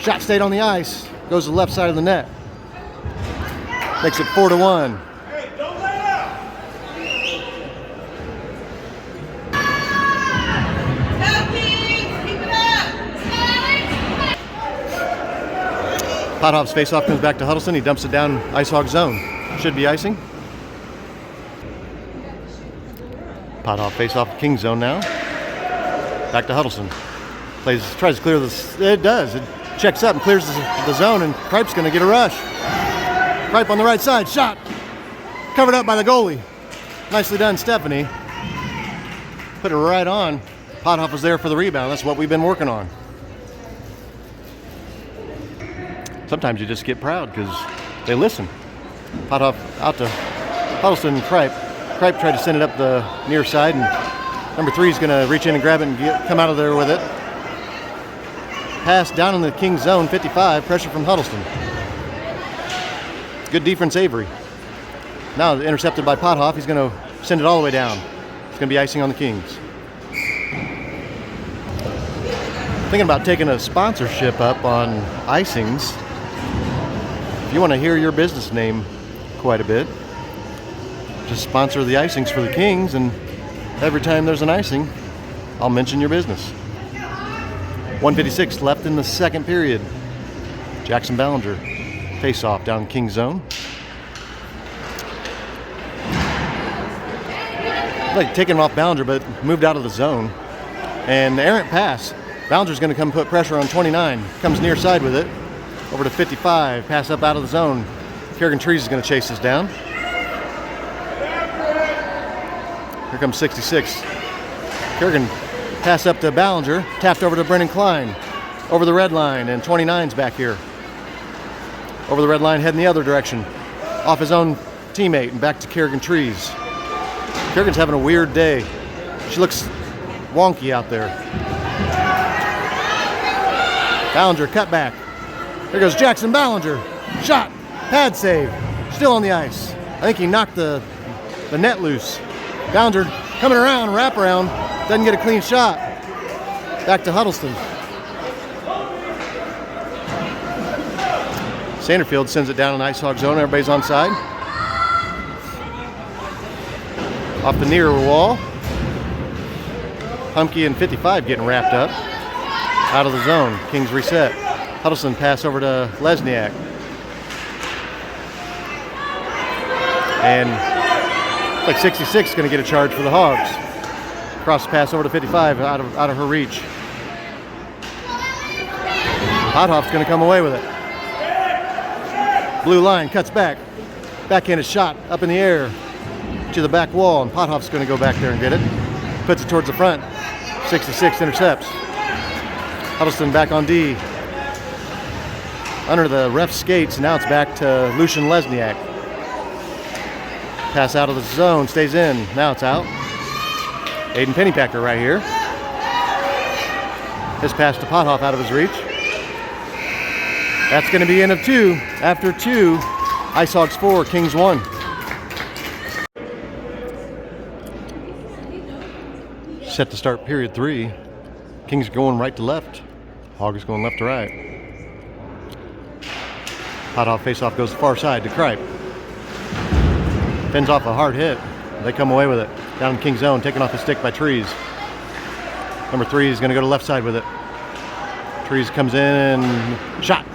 Shot stayed on the ice. Goes to the left side of the net. Makes it 4-1. Hey, don't let up. Keep it up. Pothoff's face-off comes back to Huddleston. He dumps it down Ice Hog zone. Should be icing. Pothoff face-off King zone now. Back to Huddleston. Tries to clear this. It does. It checks up and clears the zone, and Kripe's going to get a rush. Kripe on the right side. Shot. Covered up by the goalie. Nicely done, Stephanie. Put it right on. Pothoff was there for the rebound. That's what we've been working on. Sometimes you just get proud because they listen. Pothoff out to Huddleston and Kripe. Kripe tried to send it up the near side, and number 3 is going to reach in and grab it and come out of there with it. Pass down in the King zone, 55. Pressure from Huddleston. Good defense, Avery. Now intercepted by Pothoff. He's going to send it all the way down. It's going to be icing on the Kings. Thinking about taking a sponsorship up on icings. If you want to hear your business name quite a bit, just sponsor the icings for the Kings, and every time there's an icing, I'll mention your business. 1:56 left in the second period. Jackson Ballinger face off down King zone. Like taking him off Ballinger, but moved out of the zone. And the errant pass. Ballinger's going to come put pressure on 29. Comes near side with it. Over to 55. Pass up out of the zone. Kerrigan Trees is going to chase this down. Here comes 66. Kerrigan pass up to Ballinger. Tapped over to Brennan Klein. Over the red line. And 29's back here. Over the red line, heading the other direction. Off his own teammate and back to Kerrigan Trees. Kerrigan's having a weird day. She looks wonky out there. Ballinger cut back. Here goes Jackson Ballinger. Shot. Pad save. Still on the ice. I think he knocked the net loose. Ballinger coming around, wrap around. Doesn't get a clean shot. Back to Huddleston. Sanderfield sends it down in Ice Hog zone. Everybody's on side. Off the near wall. Humke and 55 getting wrapped up. Out of the zone. Kings reset. Huddleston pass over to Lesniak. And like 66 is going to get a charge for the Hogs. Cross pass over to 55, out of her reach. Pothoff's going to come away with it. Blue line cuts back. Backhanded shot up in the air to the back wall, and Pothoff's going to go back there and get it. Puts it towards the front. 6-6 intercepts. Huddleston back on D. Under the ref's skates, and now it's back to Lucian Lesniak. Pass out of the zone, stays in. Now it's out. Aiden Pennypacker right here. His pass to Pothoff out of his reach. That's going to be end of 2. After 2, Ice Hogs 4, Kings 1. Set to start period 3. Kings going right to left. Hogs going left to right. Pothoff face-off goes far side to Kripe. Fends off a hard hit. They come away with it. Down in King's zone, taken off the stick by Trees. Number 3 is going to go to left side with it. Trees comes in, shot.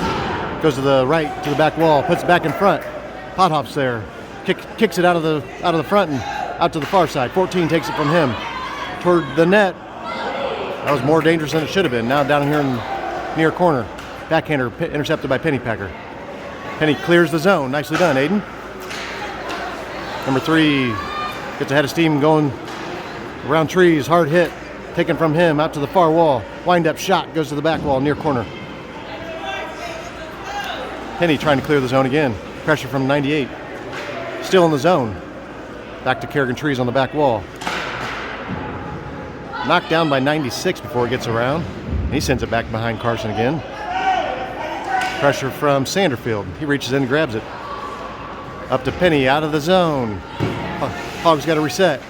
Goes to the right, to the back wall, puts it back in front. Pothoff's there. Kicks it out of the front and out to the far side. 14 takes it from him. Toward the net. That was more dangerous than it should have been. Now down here in near corner. Backhander intercepted by Pennypacker. Penny clears the zone. Nicely done, Aiden. Number 3 gets ahead of steam going around Trees. Hard hit. Taken from him out to the far wall. Wind up shot. Goes to the back wall near corner. Penny trying to clear the zone again. Pressure from 98. Still in the zone. Back to Kerrigan Trees on the back wall. Knocked down by 96 before it gets around. He sends it back behind Carson again. Pressure from Sanderfield. He reaches in and grabs it. Up to Penny, out of the zone. Hogs got to reset.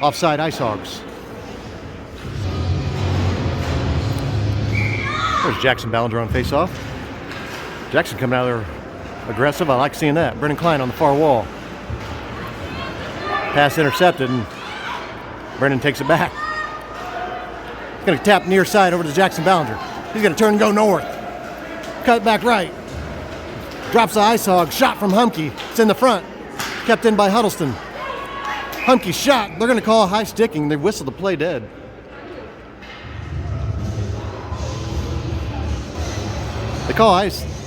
Offside Ice Hogs. There's Jackson Ballinger on face-off. Jackson coming out there aggressive. I like seeing that. Brennan Klein on the far wall. Pass intercepted, and Brennan takes it back. He's going to tap near side over to Jackson Ballinger. He's going to turn and go north. Cut back right. Drops the Ice Hog. Shot from Humke. It's in the front. Kept in by Huddleston. Humke shot. They're going to call high sticking. They whistle the play dead. They call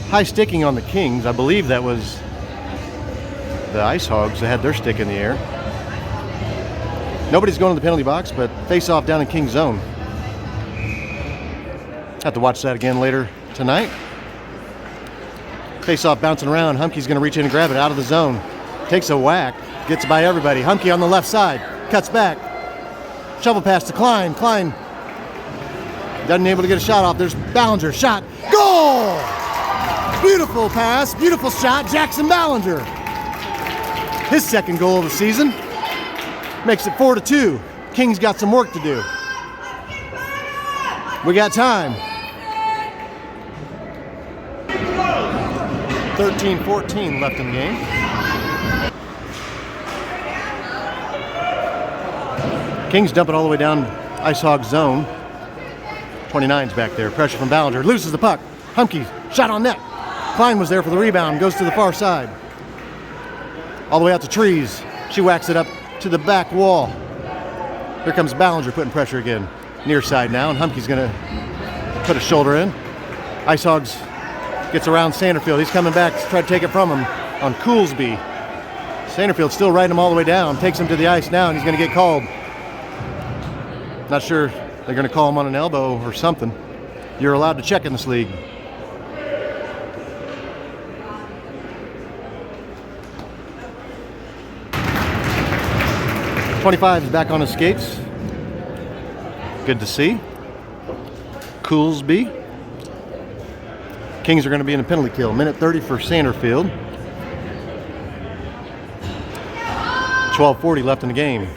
high sticking on the Kings. I believe that was the Ice Hogs that had their stick in the air. Nobody's going to the penalty box, but face off down in King's zone. Have to watch that again later tonight. Face off bouncing around. Humke's going to reach in and grab it out of the zone. Takes a whack. Gets by everybody. Humke on the left side. Cuts back. Shovel pass to Klein. Klein doesn't able to get a shot off. There's Ballinger. Shot. Goal! Beautiful pass. Beautiful shot. Jackson Ballinger. His second goal of the season. Makes it 4-2. Kings got some work to do. We got time. 13-14 left in the game. Kings dump it all the way down Ice Hog zone. 29's back there. Pressure from Ballinger. Loses the puck. Humke shot on net. Klein was there for the rebound. Goes to the far side. All the way out to Trees. She whacks it up to the back wall. Here comes Ballinger putting pressure again. Near side now, and Humke's going to put a shoulder in. Ice Hogs gets around Sanderfield. He's coming back to try to take it from him on Coolsby. Sanderfield still riding him all the way down. Takes him to the ice now, and he's going to get called. Not sure they're going to call him on an elbow or something. You're allowed to check in this league. .25 is back on his skates. Good to see. Coolsby. Kings are going to be in a penalty kill. Minute 30 for Sanderfield. 12:40 left in the game.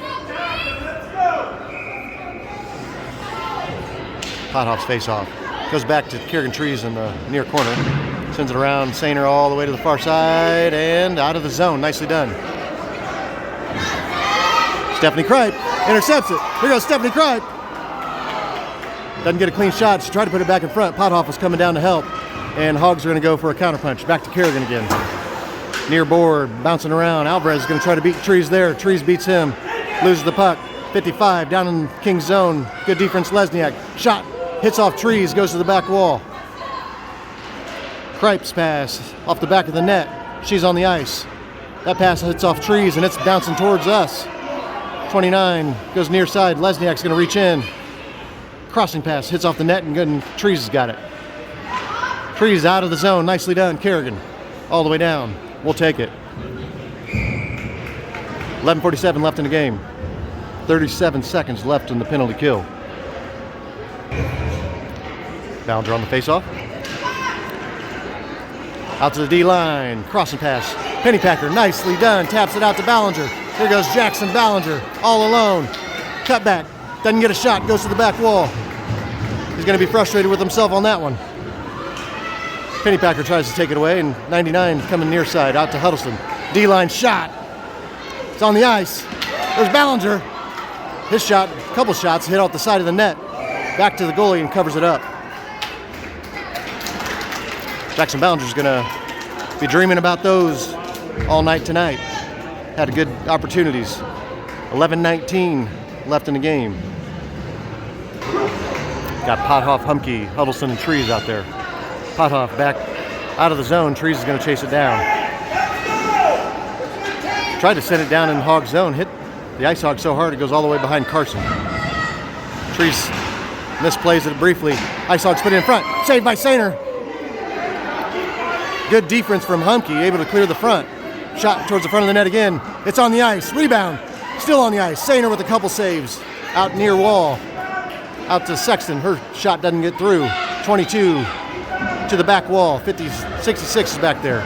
Pothoff's face-off. Goes back to Kerrigan Trees in the near corner. Sends it around Sainer all the way to the far side and out of the zone. Nicely done. Stephanie Kripe intercepts it. Here goes Stephanie Kripe. Doesn't get a clean shot. She tried to put it back in front. Pothoff was coming down to help. And Hogs are going to go for a counterpunch. Back to Kerrigan again. Near board, bouncing around. Alvarez is going to try to beat Trees there. Trees beats him. Loses the puck. 55 down in King's zone. Good defense, Lesniak. Shot, hits off trees, goes to the back wall. Kripes pass off the back of the net. She's on the ice. That pass hits off trees and it's bouncing towards us. 29 goes near side. Lesniak's going to reach in. Crossing pass hits off the net and good. And Trees has got it. Trees out of the zone. Nicely done, Kerrigan. All the way down. We'll take it. 11:47 left in the game. 37 seconds left in the penalty kill. Ballinger on the faceoff. Out to the D-line. Crossing pass. Pennypacker, nicely done. Taps it out to Ballinger. Here goes Jackson Ballinger, all alone. Cut back. Doesn't get a shot. Goes to the back wall. He's going to be frustrated with himself on that one. Pennypacker tries to take it away, and 99 coming near side. Out to Huddleston. D-line shot. It's on the ice. There's Ballinger. His shot, a couple shots, hit off the side of the net. Back to the goalie and covers it up. Jackson Ballinger's going to be dreaming about those all night tonight. Had good opportunities. 11:19 left in the game. Got Pothoff, Humke, Huddleston, and Trees out there. Pothoff back out of the zone. Trees is going to chase it down. Tried to send it down in Hog zone. Hit the Ice Hog so hard it goes all the way behind Carson. Trees misplays it briefly. Ice Hogs put it in front. Saved by Sainer. Good defense from Humke, able to clear the front. Shot towards the front of the net again. It's on the ice. Rebound. Still on the ice. Sainer with a couple saves. Out near wall. Out to Sexton. Her shot doesn't get through. 22 to the back wall. 66 is back there.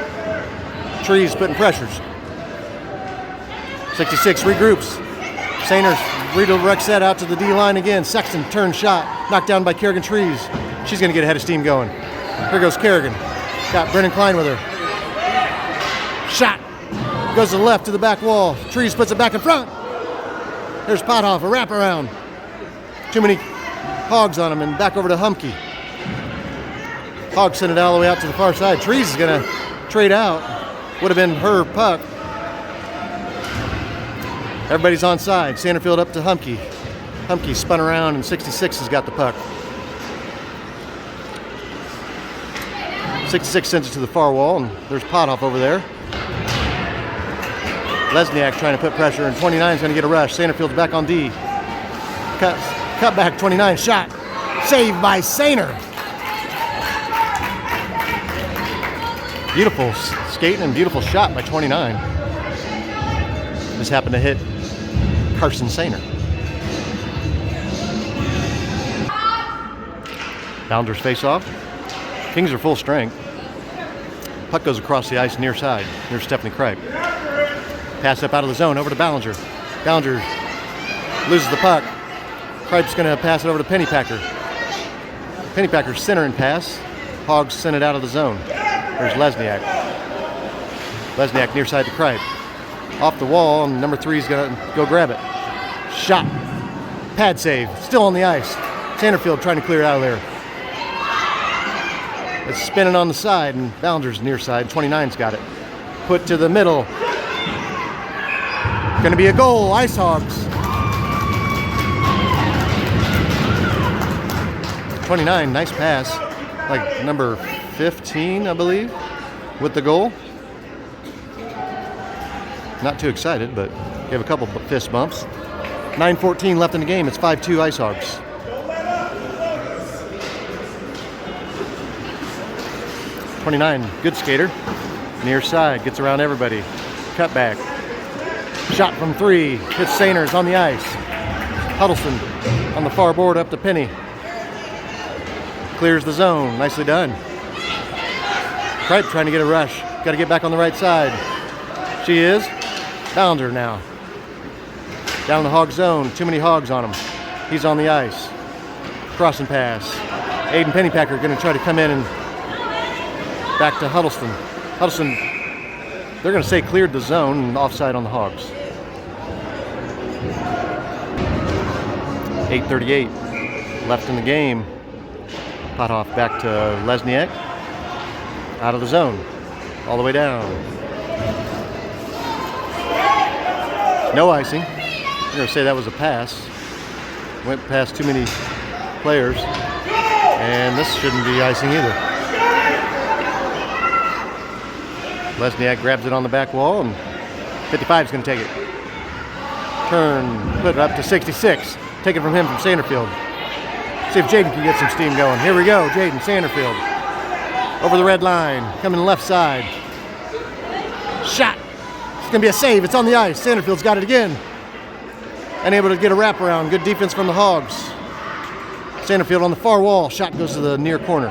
Trees putting pressures. 66 regroups. Sainer redirects that out to the D-line again. Sexton turn shot. Knocked down by Kerrigan Trees. She's going to get a head of steam going. Here goes Kerrigan. Got Brennan Klein with her. Shot. Goes to the left to the back wall. Trees puts it back in front. There's Pothoff, a wraparound. Too many Hogs on him and back over to Humke. Hogs sent it all the way out to the far side. Trees is going to trade out. Would have been her puck. Everybody's on side. Sanderfield up to Humke. Humke spun around and 66 has got the puck. 66 sends it to the far wall, and there's Pothoff over there. Lesniak trying to put pressure, and 29 is going to get a rush. Sanderfield's back on D. Cut back, 29, shot. Saved by Sainer. Beautiful skating and beautiful shot by 29. Just happened to hit Carson Sainer. Ballinger's face-off. Kings are full strength. Puck goes across the ice near side. Here's Stephanie Kripe. Pass up out of the zone over to Ballinger. Ballinger loses the puck. Kripe's going to pass it over to Pennypacker. Pennypacker's centering pass. Hogs sent it out of the zone. There's Lesniak. Lesniak near side to Kripe. Off the wall, and number 3 is going to go grab it. Shot. Pad save. Still on the ice. Sanderfield trying to clear it out of there. It's spinning on the side, and Ballinger's near side. 29's got it. Put to the middle. Going to be a goal. Ice Hogs. 29, nice pass. Like number 15, I believe, with the goal. Not too excited, but gave a couple fist bumps. 9:14 left in the game. It's 5-2 Ice Hogs. '29, good skater. Near side, gets around everybody. Cut back. Shot from 3. Hits Sainers on the ice. Huddleston on the far board up to Penny. Clears the zone. Nicely done. Kripe trying to get a rush. Got to get back on the right side. She is. Ballinger now. Down the Hog zone. Too many Hogs on him. He's on the ice. Crossing pass. Aiden Pennypacker going to try to come in and back to Huddleston. Huddleston, they're going to say cleared the zone and offside on the Hogs. 8:38 left in the game. Pothoff back to Lesniak. Out of the zone. All the way down. No icing. I'm going to say that was a pass. Went past too many players. And this shouldn't be icing either. Lesniak grabs it on the back wall, and 55 is going to take it. Turn, put it up to 66. Take it from him from Sanderfield. See if Jaden can get some steam going. Here we go, Jaden Sanderfield. Over the red line, coming left side. Shot. It's going to be a save. It's on the ice. Sanderfield's got it again. And able to get a wraparound. Good defense from the Hogs. Sanderfield on the far wall. Shot goes to the near corner.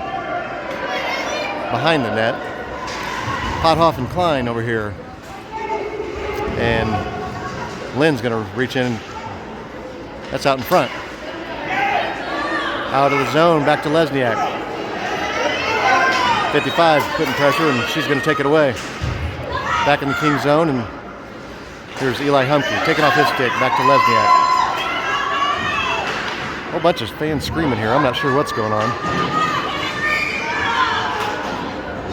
Behind the net. Pothoff and Klein over here. And Lynn's going to reach in. That's out in front. Out of the zone, back to Lesniak. 55 putting pressure, and she's going to take it away. Back in the King zone, and here's Eli Humphrey taking off his stick, back to Lesniak. A whole bunch of fans screaming here. I'm not sure what's going on.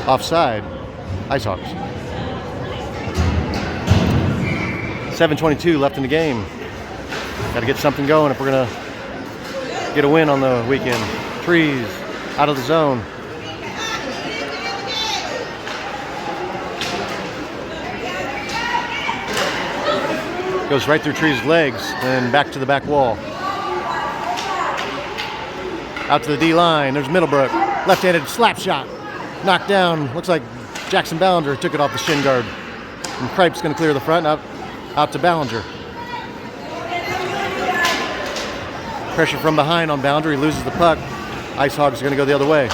Offside, Ice Hogs. 7:22 left in the game. Got to get something going if we're going to get a win on the weekend. Trees out of the zone. Goes right through Trees' legs and back to the back wall. Out to the D line. There's Middlebrook. Left-handed slap shot. Knocked down. Looks like Jackson Ballinger took it off the shin guard. And Kripe's going to clear the front. Out to Ballinger. Pressure from behind on Ballinger. He loses the puck. Ice Hogs are going to go the other way.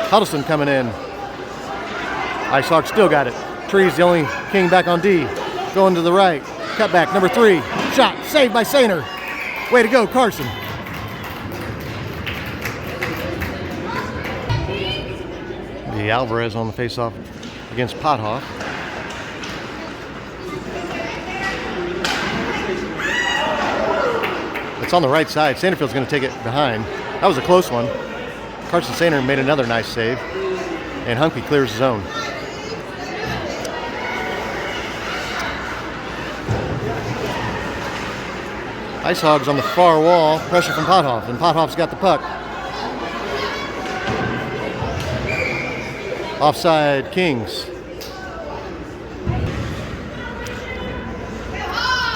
Huddleston coming in. Ice Hogs still got it. Trees the only King back on D. Going to the right. Cutback, number 3. Shot, saved by Sainer. Way to go, Carson. The Alvarez on the faceoff against Pothoff. It's on the right side. Sanderfield's going to take it behind. That was a close one. Carson Sainer made another nice save. And Humpy clears the zone. Ice Hogs on the far wall, pressure from Pothoff, and Pothoff's got the puck. Offside Kings.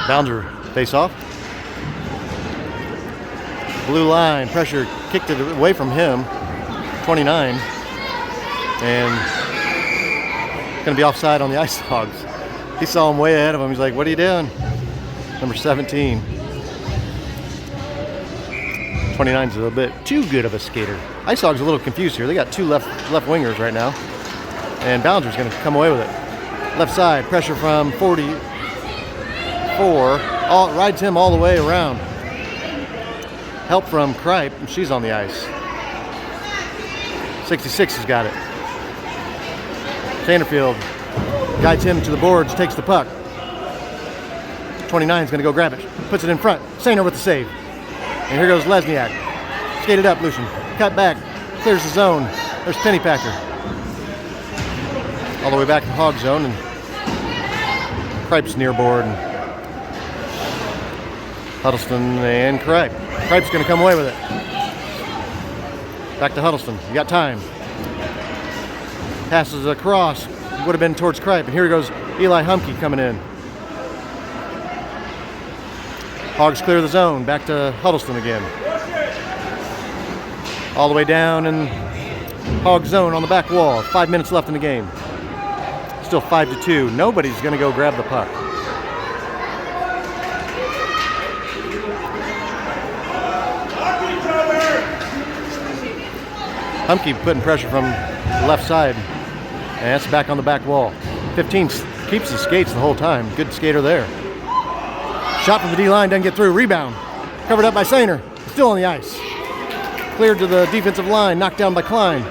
Ballinger face off. Blue line, pressure, kicked it away from him, 29. And gonna be offside on the Ice Hogs. He saw him way ahead of him. He's like, what are you doing? Number 17. 29's a little bit too good of a skater. Ice Hogs a little confused here. They got 2 left wingers right now. And Ballinger's going to come away with it. Left side, pressure from 44. Rides him all the way around. Help from Kripe, and she's on the ice. 66 has got it. Sanderfield guides him to the boards, takes the puck. 29's going to go grab it. Puts it in front. Sainer with the save. And here goes Lesniak. Skated up, Lucian. Cut back. Clears the zone. There's Pennypacker. All the way back to Hog zone. And Kripe's near board. And Huddleston and Kripe. Kripe's going to come away with it. Back to Huddleston. You got time. Passes across. Would have been towards Kripe. And here goes Eli Humpke coming in. Hogs clear the zone. Back to Huddleston again. All the way down in Hog zone on the back wall. 5 minutes left in the game. Still 5-2. Nobody's going to go grab the puck. Humpke putting pressure from the left side. And that's back on the back wall. 15 keeps the skates the whole time. Good skater there. Shot from the D-line, doesn't get through. Rebound. Covered up by Sainer. Still on the ice. Cleared to the defensive line. Knocked down by Klein.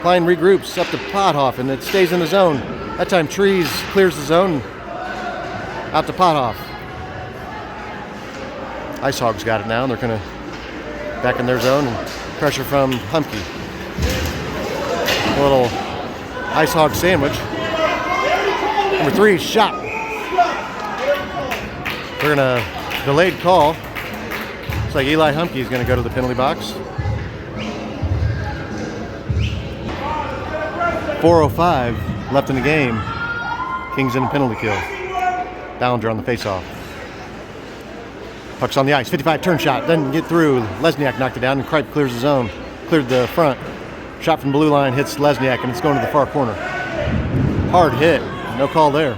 Klein regroups up to Pothoff, and it stays in the zone. That time Trees clears the zone. Out to Pothoff. Ice Hogs got it now, and they're going to back in their zone. And pressure from Humpke. A little Ice Hog sandwich. Number 3, shot. They're gonna delayed call. Looks like Eli Humke is gonna go to the penalty box. 4:05 left in the game. Kings in a penalty kill. Ballinger on the faceoff. Puck's on the ice. 55 turn shot. Doesn't get through. Lesniak knocked it down, and Kripe clears the zone. Cleared the front. Shot from the blue line hits Lesniak, and it's going to the far corner. Hard hit. No call there.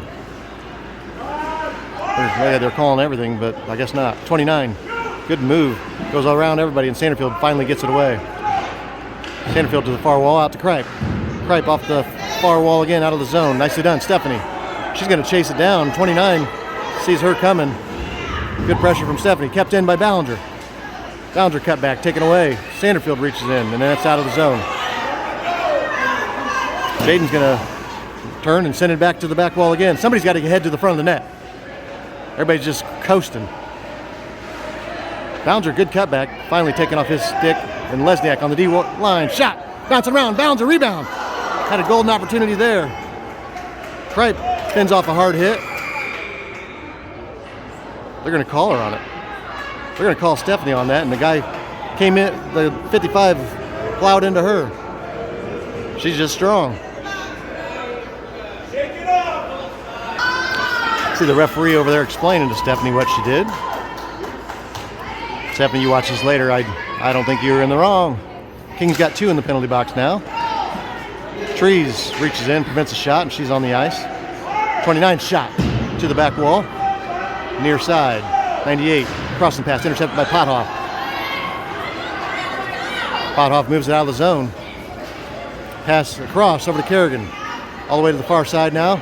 They're calling everything, but I guess not. 29. Good move. Goes around everybody, and Sanderfield finally gets it away. Sanderfield to the far wall, out to Kripe. Kripe off the far wall again, out of the zone. Nicely done, Stephanie. She's going to chase it down. 29 sees her coming. Good pressure from Stephanie. Kept in by Ballinger. Ballinger cut back, taken away. Sanderfield reaches in, and then it's out of the zone. Jaden's going to turn and send it back to the back wall again. Somebody's got to head to the front of the net. Everybody's just coasting. Ballinger, good cutback. Finally taken off his stick. And Lesniak on the D line. Shot. Bouncing around. Ballinger rebound. Had a golden opportunity there. Kripe fends off a hard hit. They're going to call her on it. They're going to call Stephanie on that. And the guy came in, the 55 plowed into her. She's just strong. See the referee over there explaining to Stephanie what she did. Stephanie, you watch this later. I don't think you were in the wrong. Kings got 2 in the penalty box now. Trees reaches in, prevents a shot, and she's on the ice. 29 shot to the back wall. Near side. 98. Crossing pass, intercepted by Pothoff. Pothoff moves it out of the zone. Pass across over to Kerrigan. All the way to the far side now.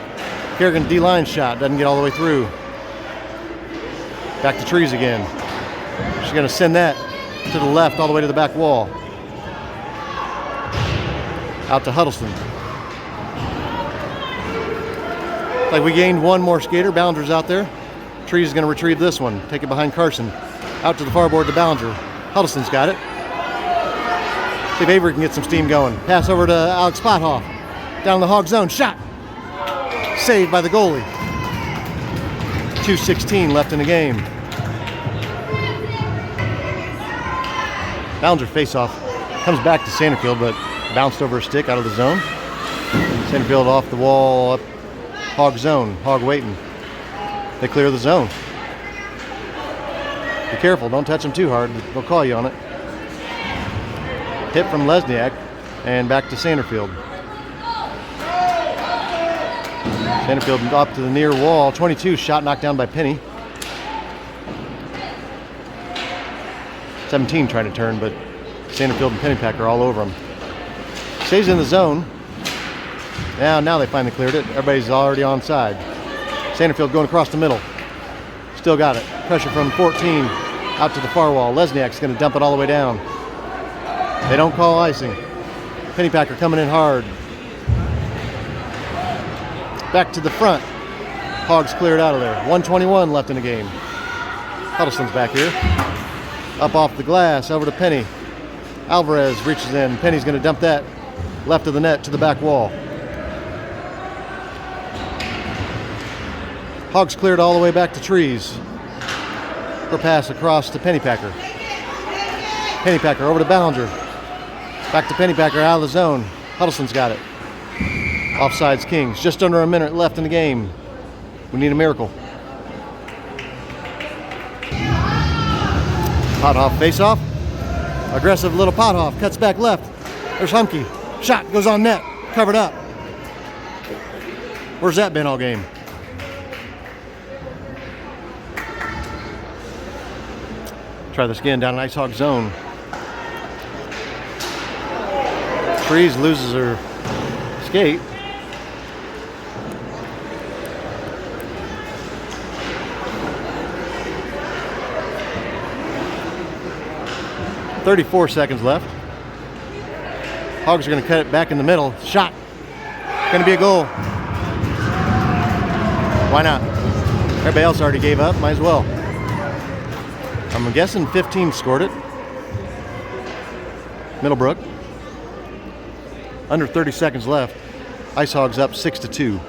Kerrigan D-line shot, doesn't get all the way through. Back to Trees again. She's going to send that to the left all the way to the back wall. Out to Huddleston. Like we gained one more skater. Ballinger's out there. Trees is going to retrieve this one. Take it behind Carson. Out to the far board to Ballinger. Huddleston's got it. See if Avery can get some steam going. Pass over to Alex Pothoff. Down the hog zone. Shot. Saved by the goalie. 2:16 left in the game. Ballinger faceoff. Comes back to Sanderfield, but bounced over a stick out of the zone. Sanderfield off the wall, up hog zone. Hog waiting. They clear the zone. Be careful, don't touch them too hard. They'll call you on it. Hit from Lesniak and back to Sanderfield. Sanderfield up to the near wall. 22 shot knocked down by Penny. 17 trying to turn, but Sanderfield and Pennypacker all over him. Stays in the zone. Now they finally cleared it. Everybody's already onside. Sanderfield going across the middle. Still got it. Pressure from 14 out to the far wall. Lesniak's going to dump it all the way down. They don't call icing. Pennypacker coming in hard. Back to the front. Hogs cleared out of there. 1:21 left in the game. Huddleston's back here. Up off the glass, over to Penny. Alvarez reaches in. Penny's going to dump that left of the net to the back wall. Hogs cleared all the way back to Trees. Her pass across to Pennypacker. Pennypacker over to Ballinger. Back to Pennypacker out of the zone. Huddleston's got it. Offsides Kings. Just under a minute left in the game. We need a miracle. Pothoff face-off. Aggressive little Pothoff. Cuts back left. There's Humke. Shot goes on net. Covered up. Where's that been all game? Try this again down in Ice Hog zone. Trees loses her skate. .34 seconds left. Hogs are going to cut it back in the middle. Shot. Going to be a goal. Why not? Everybody else already gave up. Might as well. I'm guessing 15 scored it. Middlebrook. Under 30 seconds left. Ice Hogs up 6-2.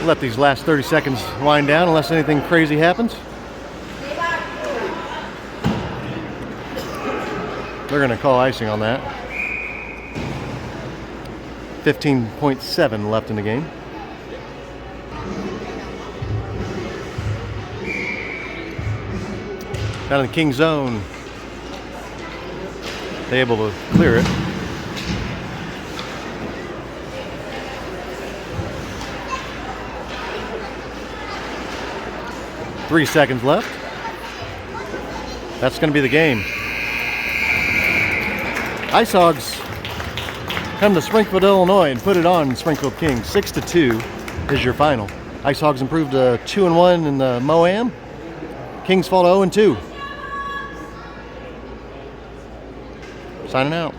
Let these last 30 seconds wind down unless anything crazy happens. They're going to call icing on that. 15.7 left in the game. Down in the King zone. They able to clear it. Three seconds left. That's going to be the game. Ice Hogs come to Springfield, Illinois, and put it on Springfield Kings. 6-2 is your final. Ice Hogs improved to 2-1 in the Mo-Am. Kings fall to 0-2. Signing out.